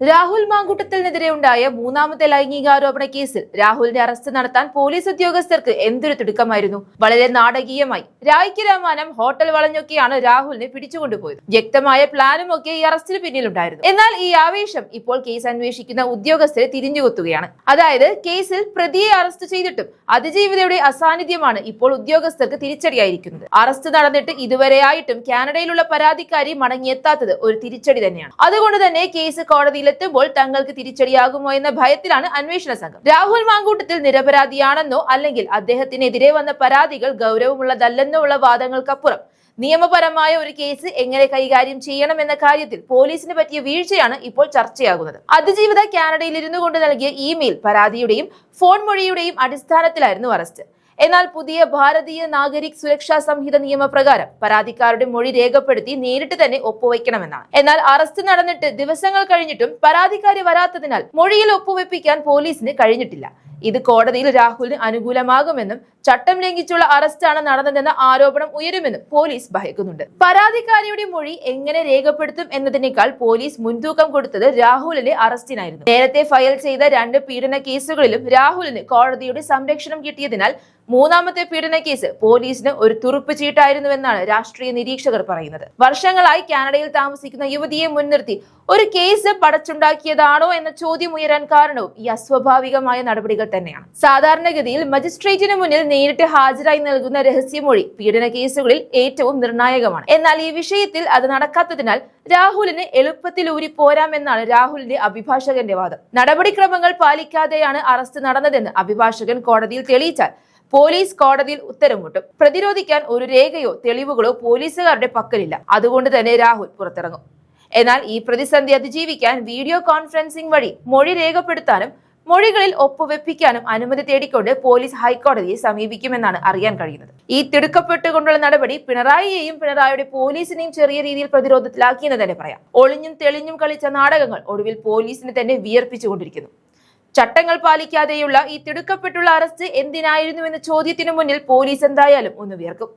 രാഹുൽ മാങ്കൂട്ടത്തിനെതിരെ ഉണ്ടായ മൂന്നാമത്തെ ലൈംഗികാരോപണ കേസിൽ രാഹുലിന്റെ അറസ്റ്റ് നടത്താൻ പോലീസ് ഉദ്യോഗസ്ഥർക്ക് എന്തൊരു തിടുക്കമായിരുന്നു. വളരെ നാടകീയമായി രായ്ക്ക് രാമാനം ഹോട്ടൽ വളഞ്ഞൊക്കെയാണ് രാഹുലിനെ പിടിച്ചുകൊണ്ടുപോയത്. വ്യക്തമായ പ്ലാനും ഒക്കെ ഈ അറസ്റ്റിന് പിന്നിലുണ്ടായിരുന്നു. എന്നാൽ ഈ ആവേശം ഇപ്പോൾ കേസ് അന്വേഷിക്കുന്ന ഉദ്യോഗസ്ഥരെ തിരിഞ്ഞുകൊത്തുകയാണ്. അതായത് കേസിൽ പ്രതിയെ അറസ്റ്റ് ചെയ്തിട്ടും അതിജീവിതയുടെ അസാന്നിധ്യമാണ് ഇപ്പോൾ ഉദ്യോഗസ്ഥർക്ക് തിരിച്ചടിയായിരിക്കുന്നത്. അറസ്റ്റ് നടന്നിട്ട് ഇതുവരെയായിട്ടും കാനഡയിലുള്ള പരാതിക്കാരി മടങ്ങിയെത്താത്തത് ഒരു തിരിച്ചടി തന്നെയാണ്. അതുകൊണ്ട് തന്നെ കേസ് കോടതിയിൽ എത്തുമ്പോൾ തങ്ങൾക്ക് തിരിച്ചടിയാകുമോ എന്ന ഭയത്തിലാണ് അന്വേഷണ സംഘം. രാഹുൽ മാങ്കൂട്ടത്തിൽ നിരപരാധിയാണെന്നോ അല്ലെങ്കിൽ അദ്ദേഹത്തിനെതിരെ വന്ന പരാതികൾ ഗൗരവമുള്ളതല്ലെന്നോ ഉള്ള വാദങ്ങൾക്കപ്പുറം നിയമപരമായ ഒരു കേസ് എങ്ങനെ കൈകാര്യം ചെയ്യണം എന്ന കാര്യത്തിൽ പോലീസിന് പറ്റിയ വീഴ്ചയാണ് ഇപ്പോൾ ചർച്ചയാകുന്നത്. അതിജീവിത കാനഡയിൽ ഇരുന്നു കൊണ്ട് നൽകിയ ഇമെയിൽ പരാതിയുടെയും ഫോൺ മൊഴിയുടെയും അടിസ്ഥാനത്തിലായിരുന്നു അറസ്റ്റ്. എന്നാൽ പുതിയ ഭാരതീയ നാഗരിക് സുരക്ഷാ സംഹിത നിയമപ്രകാരം പരാതിക്കാരുടെ മൊഴി രേഖപ്പെടുത്തി നേരിട്ട് തന്നെ ഒപ്പുവെക്കണമെന്നാണ്. എന്നാൽ അറസ്റ്റ് നടന്നിട്ട് ദിവസങ്ങൾ കഴിഞ്ഞിട്ടും പരാതിക്കാരി വരാത്തതിനാൽ മൊഴിയിൽ ഒപ്പുവെപ്പിക്കാൻ പോലീസിന് കഴിഞ്ഞിട്ടില്ല. ഇത് കോടതിയിൽ രാഹുലിന് അനുകൂലമാകുമെന്നും ചട്ടം ലംഘിച്ചുള്ള അറസ്റ്റാണ് നടന്നതെന്ന ആരോപണം ഉയരുമെന്നും പോലീസ് ഭയക്കുന്നുണ്ട്. പരാതിക്കാരിയുടെ മൊഴി എങ്ങനെ രേഖപ്പെടുത്തും എന്നതിനേക്കാൾ പോലീസ് മുൻതൂക്കം കൊടുത്തത് രാഹുലിന്റെ അറസ്റ്റിനായിരുന്നു. നേരത്തെ ഫയൽ ചെയ്ത 2 പീഡന കേസുകളിലും രാഹുലിന് കോടതിയുടെ സംരക്ഷണം കിട്ടിയതിനാൽ മൂന്നാമത്തെ പീഡന കേസ് പോലീസിന് ഒരു തുറുപ്പ് ചീട്ടായിരുന്നുവെന്നാണ് രാഷ്ട്രീയ നിരീക്ഷകർ പറയുന്നത്. വർഷങ്ങളായി കാനഡയിൽ താമസിക്കുന്ന യുവതിയെ മുൻനിർത്തി ഒരു കേസ് പടച്ചുണ്ടാക്കിയതാണോ എന്ന ചോദ്യം ഉയരാൻ കാരണവും ഈ അസ്വാഭാവികമായ നടപടികൾ തന്നെയാണ്. സാധാരണഗതിയിൽ മജിസ്ട്രേറ്റിന് മുന്നിൽ നേരിട്ട് ഹാജരായി നൽകുന്ന രഹസ്യമൊഴി പീഡന കേസുകളിൽ ഏറ്റവും നിർണായകമാണ്. എന്നാൽ ഈ വിഷയത്തിൽ അത് നടക്കാത്തതിനാൽ രാഹുലിന് എളുപ്പത്തിൽ ഊരിപ്പോരാമെന്നാണ് രാഹുലിന്റെ അഭിഭാഷകന്റെ വാദം. നടപടിക്രമങ്ങൾ പാലിക്കാതെയാണ് അറസ്റ്റ് നടന്നതെന്ന് അഭിഭാഷകൻ കോടതിയിൽ തെളിയിച്ചാൽ പോലീസ് കോടതിയിൽ ഉത്തരം മുട്ടും. പ്രതിരോധിക്കാൻ ഒരു രേഖയോ തെളിവുകളോ പോലീസുകാരുടെ പക്കലില്ല. അതുകൊണ്ട് തന്നെ രാഹുൽ പുറത്തിറങ്ങും. എന്നാൽ ഈ പ്രതിസന്ധി അതിജീവിക്കാൻ വീഡിയോ കോൺഫറൻസിംഗ് വഴി മൊഴി രേഖപ്പെടുത്താനും മൊഴികളിൽ ഒപ്പുവെപ്പിക്കാനും അനുമതി തേടിക്കൊണ്ട് പോലീസ് ഹൈക്കോടതിയെ സമീപിക്കുമെന്നാണ് അറിയാൻ കഴിയുന്നത്. ഈ തിടുക്കപ്പെട്ടുകൊണ്ടുള്ള നടപടി പിണറായിയെയും പിണറായിയുടെ പോലീസിനെയും ചെറിയ രീതിയിൽ പ്രതിരോധത്തിലാക്കിയെന്ന് തന്നെ പറയാം. ഒളിഞ്ഞും തെളിഞ്ഞും കളിച്ച നാടകങ്ങൾ ഒടുവിൽ പോലീസിനെ തന്നെ വിയർപ്പിച്ചുകൊണ്ടിരിക്കുന്നു. ചട്ടങ്ങൾ പാലിക്കാതെയുള്ള ഈ തിടുക്കപ്പെട്ടുള്ള അറസ്റ്റ് എന്തിനായിരുന്നു എന്ന ചോദ്യത്തിനു മുന്നിൽ പോലീസ് എന്തായാലും ഒന്ന് വിയർക്കും.